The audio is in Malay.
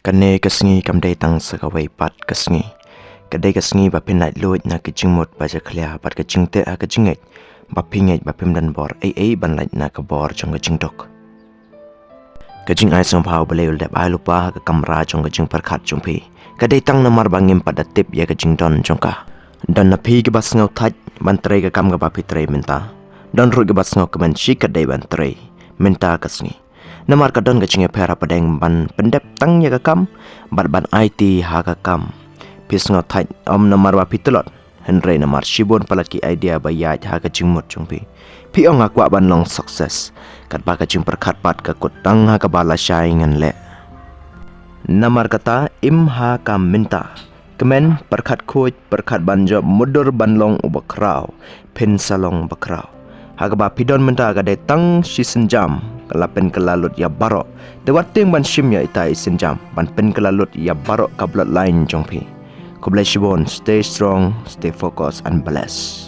Kane kasngi kamdai tang sakawai pat kasngi. Kadai kasngi bapin light load na kicingmut baja klia pat kicingte a kicinget. Bapinget bapim dan bor ai ban light na kabor chong kicingtok. Kicing ai som pau beleul dep ai lupa ke kamera chong kicing perkat chong pi. Kadai tang namar bangim pada tip ya kicing don chongka. Dan na pi ke bas ngau taj ban trai ke kam ke bapi trai minta. Don rut ke bas ngau ke ban shi kadai ban trai minta kasngi. Namar kadon kecing pera padeng ban pendep tang ya kam ban IT ha kam pis ngotai om namar wa pitulot henry namar Shibun palat ki idea bayat ha kecing mut jungpi pi ong akwa ban long sukses kat ba kecing perkat pat ka kutang ha ka bala syaingan le namar kata im ha kam minta kemen perkat kuj perkat banjob mudur ban long ubakrau pin salong bakrau Hagaba pidon menta agade tang si senjam kalapen kelalut ya barok dewating ban shim ya itai senjam ban pen kelalut ya barok kablat lain jongpi. Kublai Shibun, stay strong, stay focused and blessed.